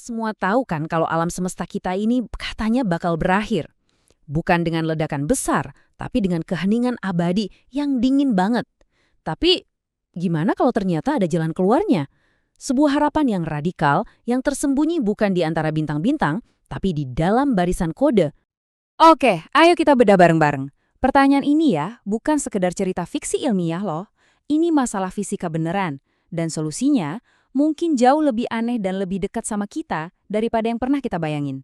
semua tahu kan kalau alam semesta kita ini katanya bakal berakhir. Bukan dengan ledakan besar, tapi dengan keheningan abadi yang dingin banget. Tapi gimana kalau ternyata ada jalan keluarnya? Sebuah harapan yang radikal yang tersembunyi bukan di antara bintang-bintang, tapi di dalam barisan kode. Oke, ayo kita bedah bareng-bareng. Pertanyaan ini ya, bukan sekedar cerita fiksi ilmiah loh. Ini masalah fisika beneran. Dan solusinya mungkin jauh lebih aneh dan lebih dekat sama kita daripada yang pernah kita bayangin.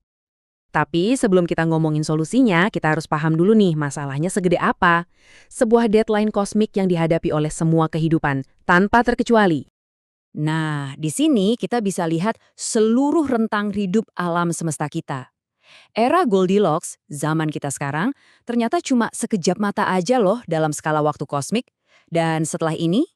Tapi sebelum kita ngomongin solusinya, kita harus paham dulu nih masalahnya segede apa. Sebuah deadline kosmik yang dihadapi oleh semua kehidupan, tanpa terkecuali. Nah, di sini kita bisa lihat seluruh rentang hidup alam semesta kita. Era Goldilocks, zaman kita sekarang, ternyata cuma sekejap mata aja loh dalam skala waktu kosmik. Dan setelah ini,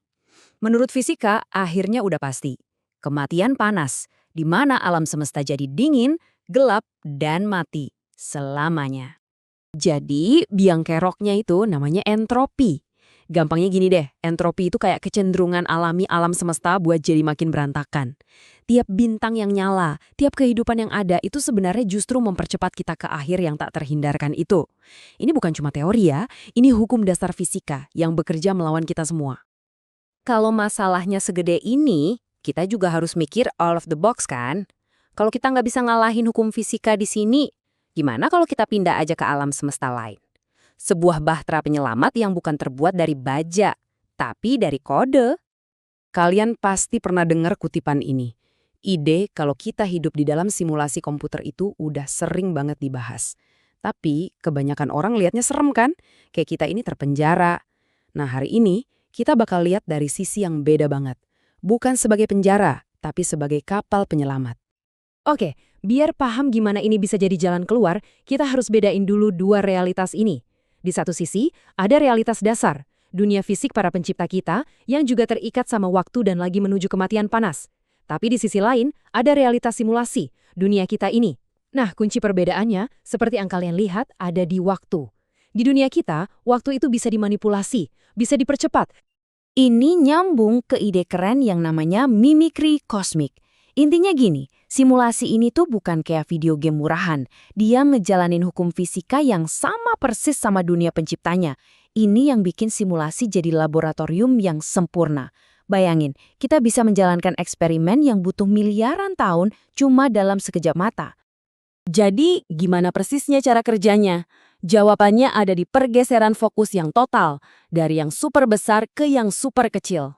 menurut fisika, akhirnya udah pasti. Kematian panas, di mana alam semesta jadi dingin, gelap, dan mati selamanya. Jadi, biang keroknya itu namanya entropi. Gampangnya gini deh, entropi itu kayak kecenderungan alami alam semesta buat jadi makin berantakan. Tiap bintang yang nyala, tiap kehidupan yang ada itu sebenarnya justru mempercepat kita ke akhir yang tak terhindarkan itu. Ini bukan cuma teori ya, ini hukum dasar fisika yang bekerja melawan kita semua. Kalau masalahnya segede ini, kita juga harus mikir out of the box kan? Kalau kita nggak bisa ngalahin hukum fisika di sini, gimana kalau kita pindah aja ke alam semesta lain? Sebuah bahtera penyelamat yang bukan terbuat dari baja, tapi dari kode. Kalian pasti pernah dengar kutipan ini. Ide kalau kita hidup di dalam simulasi komputer itu udah sering banget dibahas. Tapi kebanyakan orang lihatnya serem kan? Kayak kita ini terpenjara. Nah hari ini kita bakal lihat dari sisi yang beda banget. Bukan sebagai penjara, tapi sebagai kapal penyelamat. Oke, biar paham gimana ini bisa jadi jalan keluar, kita harus bedain dulu dua realitas ini. Di satu sisi, ada realitas dasar, dunia fisik para pencipta kita yang juga terikat sama waktu dan lagi menuju kematian panas. Tapi di sisi lain, ada realitas simulasi, dunia kita ini. Nah, kunci perbedaannya, seperti yang kalian lihat, ada di waktu. Di dunia kita, waktu itu bisa dimanipulasi, bisa dipercepat. Ini nyambung ke ide keren yang namanya mimikri kosmik. Intinya gini, simulasi ini tuh bukan kayak video game murahan. Dia ngejalanin hukum fisika yang sama persis sama dunia penciptanya. Ini yang bikin simulasi jadi laboratorium yang sempurna. Bayangin, kita bisa menjalankan eksperimen yang butuh miliaran tahun cuma dalam sekejap mata. Jadi, gimana persisnya cara kerjanya? Jawabannya ada di pergeseran fokus yang total, dari yang super besar ke yang super kecil.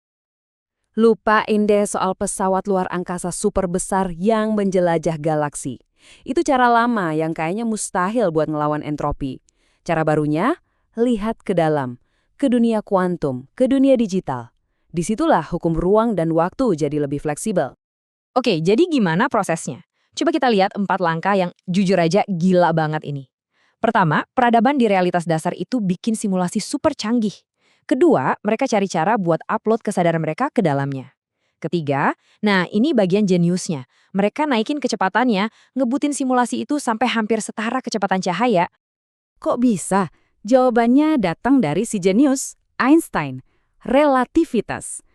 Lupain deh soal pesawat luar angkasa super besar yang menjelajah galaksi. Itu cara lama yang kayaknya mustahil buat ngelawan entropi. Cara barunya, lihat ke dalam, ke dunia kuantum, ke dunia digital. Disitulah hukum ruang dan waktu jadi lebih fleksibel. Oke, jadi gimana prosesnya? Coba kita lihat 4 langkah yang jujur aja gila banget ini. Pertama, peradaban di realitas dasar itu bikin simulasi super canggih. Kedua, mereka cari cara buat upload kesadaran mereka ke dalamnya. Ketiga, nah ini bagian jeniusnya. Mereka naikin kecepatannya, ngebutin simulasi itu sampai hampir setara kecepatan cahaya. Kok bisa? Jawabannya datang dari si jenius, Einstein. Relativitas.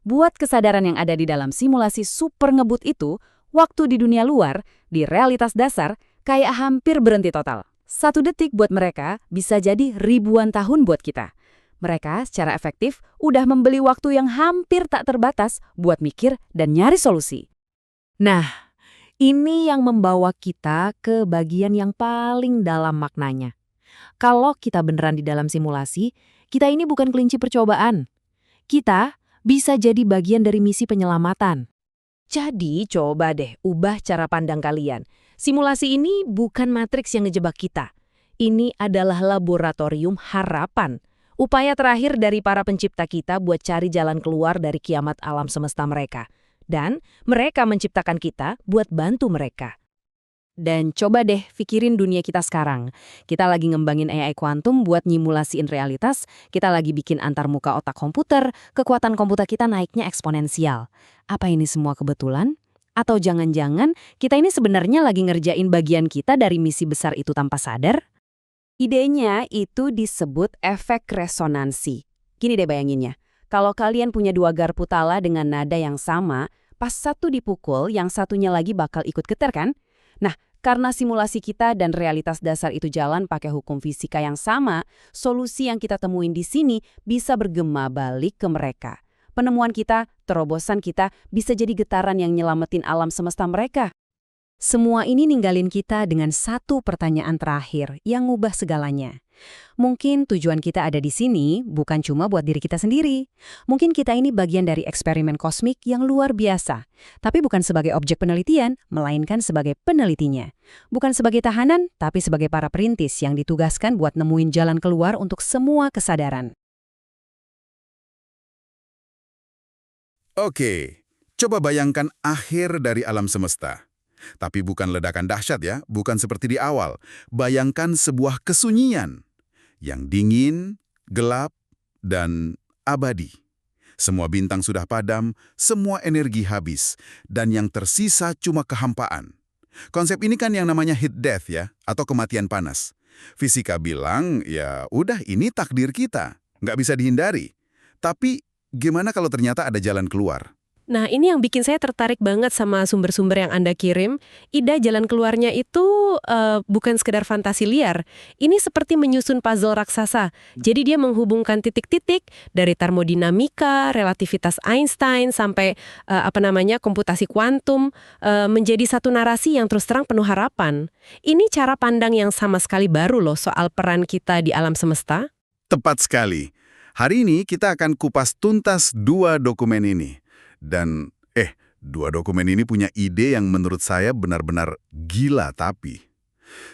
Buat kesadaran yang ada di dalam simulasi super ngebut itu, waktu di dunia luar, di realitas dasar, kayak hampir berhenti total. 1 detik buat mereka bisa jadi ribuan tahun buat kita. Mereka secara efektif udah membeli waktu yang hampir tak terbatas buat mikir dan nyari solusi. Nah, ini yang membawa kita ke bagian yang paling dalam maknanya. Kalau kita beneran di dalam simulasi, kita ini bukan kelinci percobaan. Kita bisa jadi bagian dari misi penyelamatan. Jadi coba deh ubah cara pandang kalian. Simulasi ini bukan matriks yang ngejebak kita. Ini adalah laboratorium harapan. Upaya terakhir dari para pencipta kita buat cari jalan keluar dari kiamat alam semesta mereka. Dan mereka menciptakan kita buat bantu mereka. Dan coba deh pikirin dunia kita sekarang. Kita lagi ngembangin AI kuantum buat nyimulasiin realitas, kita lagi bikin antarmuka otak komputer, kekuatan komputer kita naiknya eksponensial. Apa ini semua kebetulan? Atau jangan-jangan kita ini sebenarnya lagi ngerjain bagian kita dari misi besar itu tanpa sadar? Idenya itu disebut efek resonansi. Gini deh bayanginnya, kalau kalian punya 2 garpu tala dengan nada yang sama, Pas satu dipukul, yang satunya lagi bakal ikut getar kan? Nah, karena simulasi kita dan realitas dasar itu jalan pakai hukum fisika yang sama, solusi yang kita temuin di sini bisa bergema balik ke mereka. Penemuan kita, terobosan kita, bisa jadi getaran yang nyelamatin alam semesta mereka. Semua ini ninggalin kita dengan satu pertanyaan terakhir yang ngubah segalanya. Mungkin tujuan kita ada di sini bukan cuma buat diri kita sendiri. Mungkin kita ini bagian dari eksperimen kosmik yang luar biasa. Tapi bukan sebagai objek penelitian, melainkan sebagai penelitinya. Bukan sebagai tahanan, tapi sebagai para perintis yang ditugaskan buat nemuin jalan keluar untuk semua kesadaran. Oke, coba bayangkan akhir dari alam semesta. Tapi bukan ledakan dahsyat ya, bukan seperti di awal. Bayangkan sebuah kesunyian yang dingin, gelap, dan abadi. Semua bintang sudah padam, semua energi habis, dan yang tersisa cuma kehampaan. Konsep ini kan yang namanya heat death ya, atau kematian panas. Fisika bilang, ya udah ini takdir kita, nggak bisa dihindari. Tapi gimana kalau ternyata ada jalan keluar? Nah, ini yang bikin saya tertarik banget sama sumber-sumber yang Anda kirim. Ida jalan keluarnya itu bukan sekedar fantasi liar. Ini seperti menyusun puzzle raksasa. Jadi dia menghubungkan titik-titik dari termodinamika, relativitas Einstein, sampai komputasi kuantum, menjadi satu narasi yang terus terang penuh harapan. Ini cara pandang yang sama sekali baru loh soal peran kita di alam semesta. Tepat sekali. Hari ini kita akan kupas tuntas dua dokumen ini. Dan, dua dokumen ini punya ide yang menurut saya benar-benar gila tapi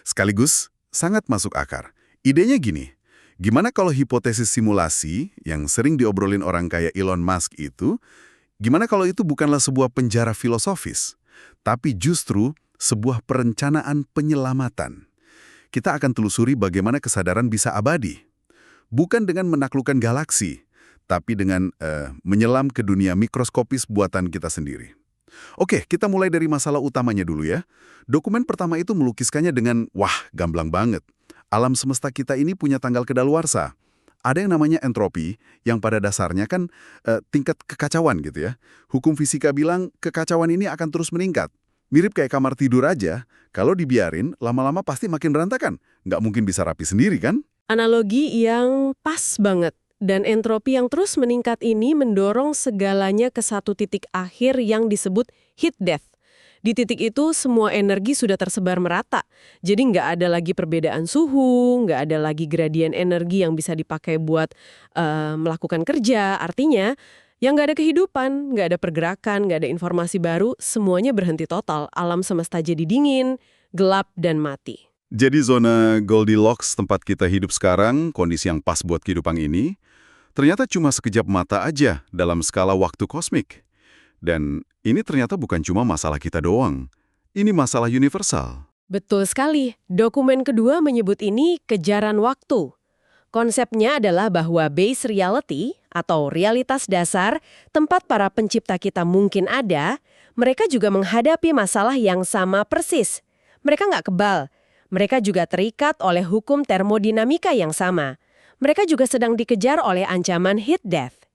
sekaligus sangat masuk akar. Idenya gini, gimana kalau hipotesis simulasi yang sering diobrolin orang kayak Elon Musk itu, gimana kalau itu bukanlah sebuah penjara filosofis, tapi justru sebuah perencanaan penyelamatan. Kita akan telusuri bagaimana kesadaran bisa abadi. Bukan dengan menaklukkan galaksi, tapi dengan menyelam ke dunia mikroskopis buatan kita sendiri. Oke, kita mulai dari masalah utamanya dulu ya. Dokumen pertama itu melukiskannya dengan, gamblang banget. Alam semesta kita ini punya tanggal kedaluarsa. Ada yang namanya entropi, yang pada dasarnya kan tingkat kekacauan gitu ya. Hukum fisika bilang kekacauan ini akan terus meningkat. Mirip kayak kamar tidur aja, kalau dibiarin, lama-lama pasti makin berantakan. Nggak mungkin bisa rapi sendiri kan? Analogi yang pas banget. Dan entropi yang terus meningkat ini mendorong segalanya ke satu titik akhir yang disebut heat death. Di titik itu semua energi sudah tersebar merata. Jadi nggak ada lagi perbedaan suhu, nggak ada lagi gradien energi yang bisa dipakai buat melakukan kerja. Artinya, yang nggak ada kehidupan, nggak ada pergerakan, nggak ada informasi baru, semuanya berhenti total. Alam semesta jadi dingin, gelap, dan mati. Jadi zona Goldilocks tempat kita hidup sekarang, kondisi yang pas buat kehidupan ini, ternyata cuma sekejap mata aja dalam skala waktu kosmik. Dan ini ternyata bukan cuma masalah kita doang. Ini masalah universal. Betul sekali. Dokumen kedua menyebut ini kejaran waktu. Konsepnya adalah bahwa base reality atau realitas dasar, tempat para pencipta kita mungkin ada, mereka juga menghadapi masalah yang sama persis. Mereka nggak kebal. Mereka juga terikat oleh hukum termodinamika yang sama. Mereka juga sedang dikejar oleh ancaman heat death.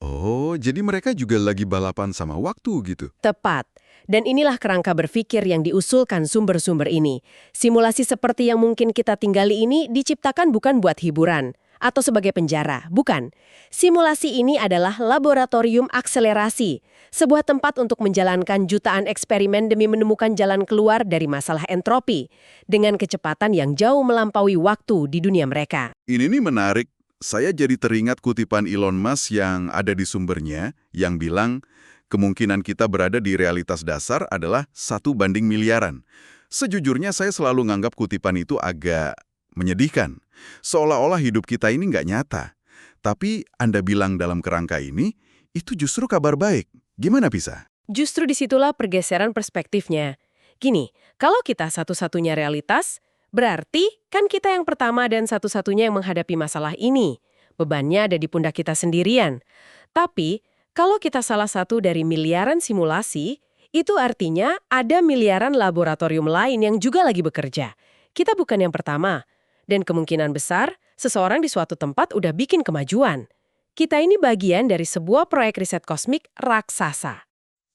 Oh, jadi mereka juga lagi balapan sama waktu gitu? Tepat. Dan inilah kerangka berpikir yang diusulkan sumber-sumber ini. Simulasi seperti yang mungkin kita tinggali ini diciptakan bukan buat hiburan atau sebagai penjara, bukan. Simulasi ini adalah laboratorium akselerasi, sebuah tempat untuk menjalankan jutaan eksperimen demi menemukan jalan keluar dari masalah entropi, dengan kecepatan yang jauh melampaui waktu di dunia mereka. Ini nih menarik. Saya jadi teringat kutipan Elon Musk yang ada di sumbernya, yang bilang kemungkinan kita berada di realitas dasar adalah 1 banding miliaran. Sejujurnya saya selalu nganggap kutipan itu agak menyedihkan. Seolah-olah hidup kita ini nggak nyata. Tapi Anda bilang dalam kerangka ini, itu justru kabar baik. Gimana bisa? Justru disitulah pergeseran perspektifnya. Gini, kalau kita satu-satunya realitas, berarti kan kita yang pertama dan satu-satunya yang menghadapi masalah ini. Bebannya ada di pundak kita sendirian. Tapi, kalau kita salah satu dari miliaran simulasi, itu artinya ada miliaran laboratorium lain yang juga lagi bekerja. Kita bukan yang pertama. Dan kemungkinan besar, seseorang di suatu tempat udah bikin kemajuan. Kita ini bagian dari sebuah proyek riset kosmik raksasa.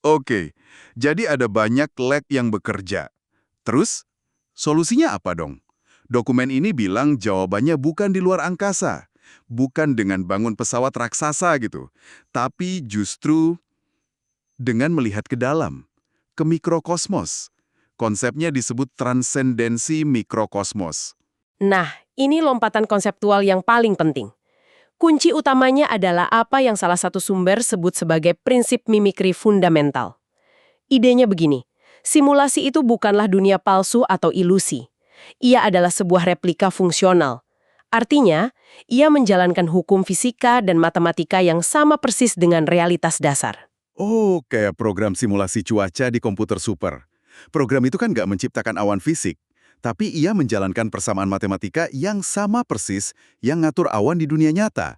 Oke, jadi ada banyak lab yang bekerja. Terus, solusinya apa dong? Dokumen ini bilang jawabannya bukan di luar angkasa, bukan dengan bangun pesawat raksasa gitu, tapi justru dengan melihat ke dalam, ke mikrokosmos. Konsepnya disebut transendensi mikrokosmos. Nah, ini lompatan konseptual yang paling penting. Kunci utamanya adalah apa yang salah satu sumber sebut sebagai prinsip mimikri fundamental. Idenya begini, simulasi itu bukanlah dunia palsu atau ilusi. Ia adalah sebuah replika fungsional. Artinya, ia menjalankan hukum fisika dan matematika yang sama persis dengan realitas dasar. Oh, kayak program simulasi cuaca di komputer super. Program itu kan nggak menciptakan awan fisik, tapi ia menjalankan persamaan matematika yang sama persis yang ngatur awan di dunia nyata.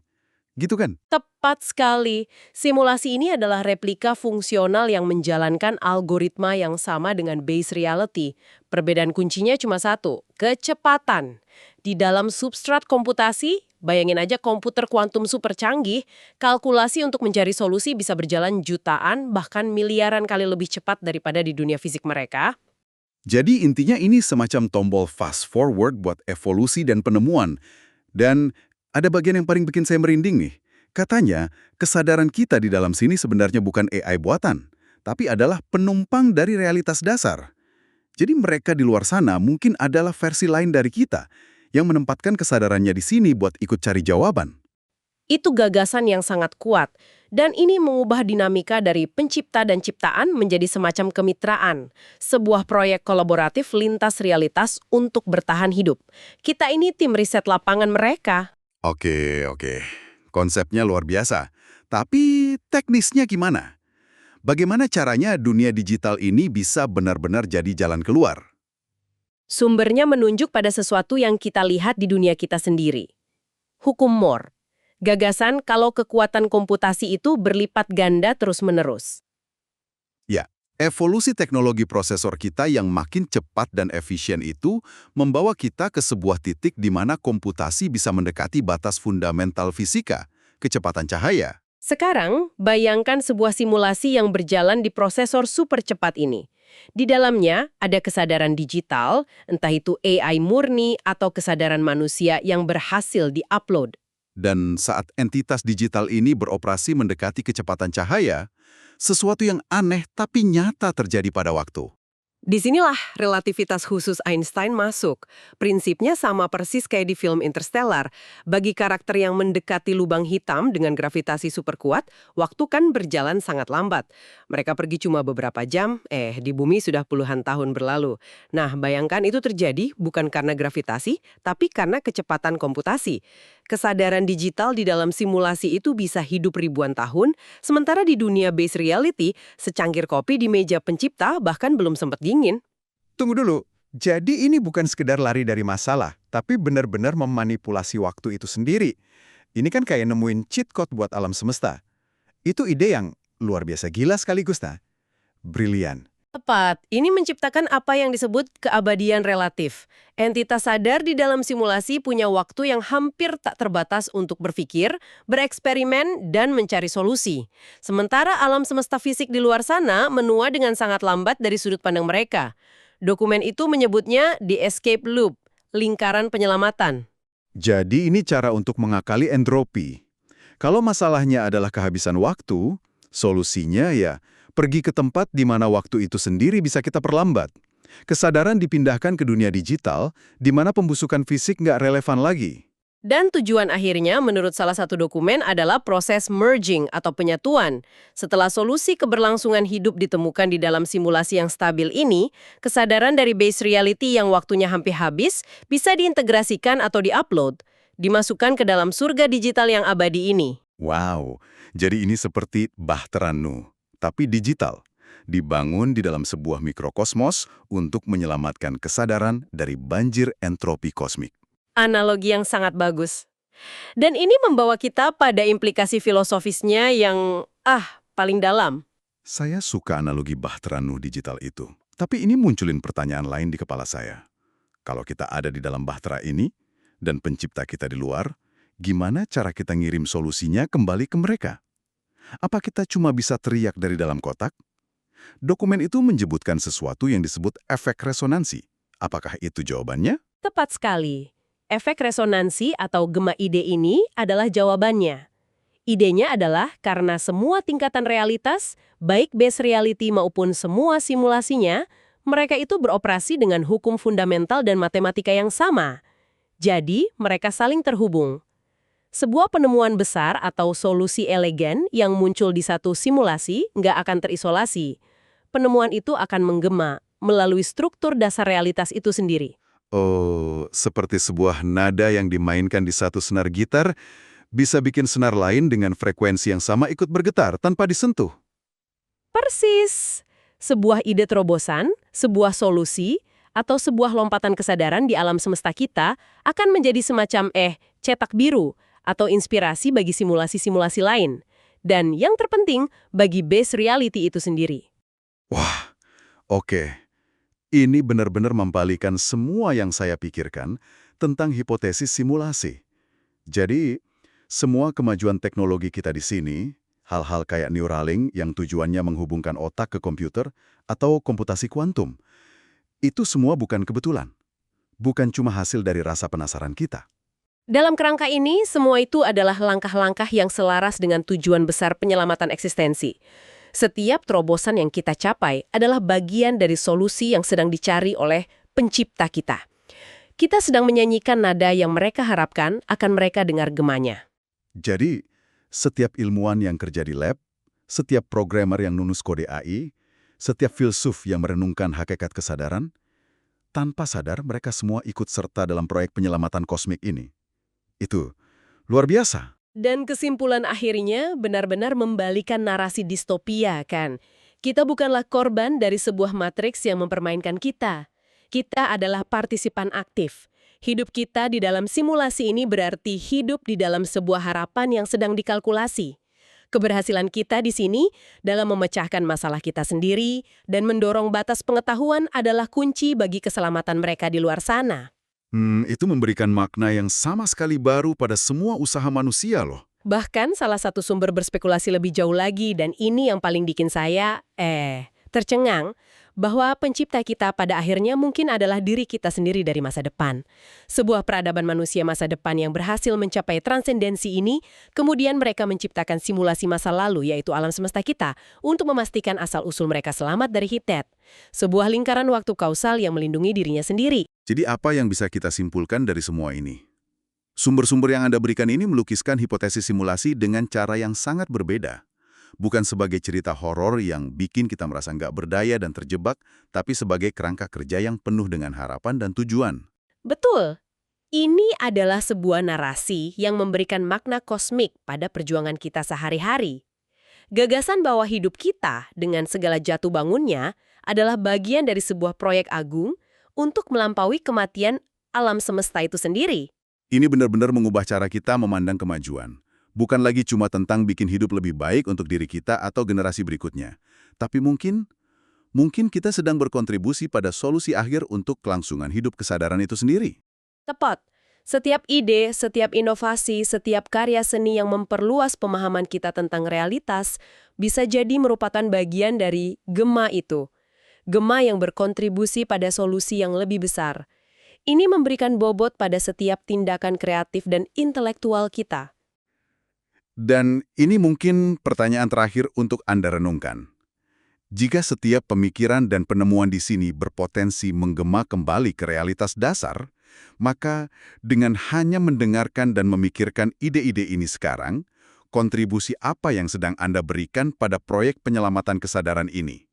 Gitu kan? Tepat sekali. Simulasi ini adalah replika fungsional yang menjalankan algoritma yang sama dengan base reality. Perbedaan kuncinya cuma satu, kecepatan. Di dalam substrat komputasi, bayangin aja komputer kuantum super canggih, kalkulasi untuk mencari solusi bisa berjalan jutaan, bahkan miliaran kali lebih cepat daripada di dunia fisik mereka. Jadi intinya ini semacam tombol fast forward buat evolusi dan penemuan. Dan ada bagian yang paling bikin saya merinding nih. Katanya, kesadaran kita di dalam sini sebenarnya bukan AI buatan, tapi adalah penumpang dari realitas dasar. Jadi mereka di luar sana mungkin adalah versi lain dari kita yang menempatkan kesadarannya di sini buat ikut cari jawaban. Itu gagasan yang sangat kuat, dan ini mengubah dinamika dari pencipta dan ciptaan menjadi semacam kemitraan, sebuah proyek kolaboratif lintas realitas untuk bertahan hidup. Kita ini tim riset lapangan mereka. Oke. Konsepnya luar biasa. Tapi teknisnya gimana? Bagaimana caranya dunia digital ini bisa benar-benar jadi jalan keluar? Sumbernya menunjuk pada sesuatu yang kita lihat di dunia kita sendiri. Hukum Moore. Gagasan kalau kekuatan komputasi itu berlipat ganda terus-menerus. Ya, evolusi teknologi prosesor kita yang makin cepat dan efisien itu membawa kita ke sebuah titik di mana komputasi bisa mendekati batas fundamental fisika, kecepatan cahaya. Sekarang, bayangkan sebuah simulasi yang berjalan di prosesor super cepat ini. Di dalamnya ada kesadaran digital, entah itu AI murni atau kesadaran manusia yang berhasil di-upload. Dan saat entitas digital ini beroperasi mendekati kecepatan cahaya, sesuatu yang aneh tapi nyata terjadi pada waktu. Disinilah relativitas khusus Einstein masuk. Prinsipnya sama persis kayak di film Interstellar. Bagi karakter yang mendekati lubang hitam dengan gravitasi super kuat, waktu kan berjalan sangat lambat. Mereka pergi cuma beberapa jam, di bumi sudah puluhan tahun berlalu. Nah, bayangkan itu terjadi bukan karena gravitasi, tapi karena kecepatan komputasi. Kesadaran digital di dalam simulasi itu bisa hidup ribuan tahun, sementara di dunia base reality, secangkir kopi di meja pencipta bahkan belum sempat dingin. Tunggu dulu, jadi ini bukan sekedar lari dari masalah, tapi benar-benar memanipulasi waktu itu sendiri. Ini kan kayak nemuin cheat code buat alam semesta. Itu ide yang luar biasa gila sekaligus, nah. Brilian. Tepat, ini menciptakan apa yang disebut keabadian relatif. Entitas sadar di dalam simulasi punya waktu yang hampir tak terbatas untuk berpikir, bereksperimen, dan mencari solusi. Sementara alam semesta fisik di luar sana menua dengan sangat lambat dari sudut pandang mereka. Dokumen itu menyebutnya the escape loop, lingkaran penyelamatan. Jadi ini cara untuk mengakali entropi. Kalau masalahnya adalah kehabisan waktu, solusinya ya pergi ke tempat di mana waktu itu sendiri bisa kita perlambat. Kesadaran dipindahkan ke dunia digital, di mana pembusukan fisik nggak relevan lagi. Dan tujuan akhirnya menurut salah satu dokumen adalah proses merging atau penyatuan. Setelah solusi keberlangsungan hidup ditemukan di dalam simulasi yang stabil ini, kesadaran dari base reality yang waktunya hampir habis bisa diintegrasikan atau diupload, dimasukkan ke dalam surga digital yang abadi ini. Wow, jadi ini seperti Bahtera Nu, tapi digital. Dibangun di dalam sebuah mikrokosmos untuk menyelamatkan kesadaran dari banjir entropi kosmik. Analogi yang sangat bagus. Dan ini membawa kita pada implikasi filosofisnya yang paling dalam. Saya suka analogi Bahtera Nu digital itu. Tapi ini munculin pertanyaan lain di kepala saya. Kalau kita ada di dalam Bahtera ini, dan pencipta kita di luar, gimana cara kita ngirim solusinya kembali ke mereka? Apa kita cuma bisa teriak dari dalam kotak? Dokumen itu menyebutkan sesuatu yang disebut efek resonansi. Apakah itu jawabannya? Tepat sekali. Efek resonansi atau gema ide ini adalah jawabannya. Idenya adalah karena semua tingkatan realitas, baik base reality maupun semua simulasinya, mereka itu beroperasi dengan hukum fundamental dan matematika yang sama. Jadi, mereka saling terhubung. Sebuah penemuan besar atau solusi elegan yang muncul di satu simulasi nggak akan terisolasi. Penemuan itu akan menggema melalui struktur dasar realitas itu sendiri. Oh, seperti sebuah nada yang dimainkan di satu senar gitar, bisa bikin senar lain dengan frekuensi yang sama ikut bergetar tanpa disentuh. Persis. Sebuah ide terobosan, sebuah solusi, atau sebuah lompatan kesadaran di alam semesta kita akan menjadi semacam cetak biru atau inspirasi bagi simulasi-simulasi lain. Dan yang terpenting, bagi base reality itu sendiri. Wah, oke. Ini benar-benar membalikan semua yang saya pikirkan tentang hipotesis simulasi. Jadi, semua kemajuan teknologi kita di sini, hal-hal kayak Neuralink yang tujuannya menghubungkan otak ke komputer atau komputasi kuantum, itu semua bukan kebetulan. Bukan cuma hasil dari rasa penasaran kita. Dalam kerangka ini, semua itu adalah langkah-langkah yang selaras dengan tujuan besar penyelamatan eksistensi. Setiap terobosan yang kita capai adalah bagian dari solusi yang sedang dicari oleh pencipta kita. Kita sedang menyanyikan nada yang mereka harapkan akan mereka dengar gemanya. Jadi, setiap ilmuwan yang kerja di lab, setiap programmer yang nulis kode AI, setiap filsuf yang merenungkan hakikat kesadaran, tanpa sadar mereka semua ikut serta dalam proyek penyelamatan kosmik ini. Itu luar biasa. Dan kesimpulan akhirnya benar-benar membalikan narasi distopia, kan? Kita bukanlah korban dari sebuah matriks yang mempermainkan kita. Kita adalah partisipan aktif. Hidup kita di dalam simulasi ini berarti hidup di dalam sebuah harapan yang sedang dikalkulasi. Keberhasilan kita di sini dalam memecahkan masalah kita sendiri dan mendorong batas pengetahuan adalah kunci bagi keselamatan mereka di luar sana. Itu memberikan makna yang sama sekali baru pada semua usaha manusia loh. Bahkan salah satu sumber berspekulasi lebih jauh lagi, dan ini yang paling bikin saya, tercengang, bahwa pencipta kita pada akhirnya mungkin adalah diri kita sendiri dari masa depan. Sebuah peradaban manusia masa depan yang berhasil mencapai transendensi ini, kemudian mereka menciptakan simulasi masa lalu, yaitu alam semesta kita, untuk memastikan asal-usul mereka selamat dari hit death. Sebuah lingkaran waktu kausal yang melindungi dirinya sendiri. Jadi apa yang bisa kita simpulkan dari semua ini? Sumber-sumber yang Anda berikan ini melukiskan hipotesis simulasi dengan cara yang sangat berbeda. Bukan sebagai cerita horor yang bikin kita merasa nggak berdaya dan terjebak, tapi sebagai kerangka kerja yang penuh dengan harapan dan tujuan. Betul. Ini adalah sebuah narasi yang memberikan makna kosmik pada perjuangan kita sehari-hari. Gagasan bahwa hidup kita dengan segala jatuh bangunnya adalah bagian dari sebuah proyek agung untuk melampaui kematian alam semesta itu sendiri. Ini benar-benar mengubah cara kita memandang kemajuan. Bukan lagi cuma tentang bikin hidup lebih baik untuk diri kita atau generasi berikutnya. Tapi mungkin kita sedang berkontribusi pada solusi akhir untuk kelangsungan hidup kesadaran itu sendiri. Tepat. Setiap ide, setiap inovasi, setiap karya seni yang memperluas pemahaman kita tentang realitas bisa jadi merupakan bagian dari gema itu. Gema yang berkontribusi pada solusi yang lebih besar. Ini memberikan bobot pada setiap tindakan kreatif dan intelektual kita. Dan ini mungkin pertanyaan terakhir untuk Anda renungkan. Jika setiap pemikiran dan penemuan di sini berpotensi menggema kembali ke realitas dasar, maka dengan hanya mendengarkan dan memikirkan ide-ide ini sekarang, kontribusi apa yang sedang Anda berikan pada proyek penyelamatan kesadaran ini?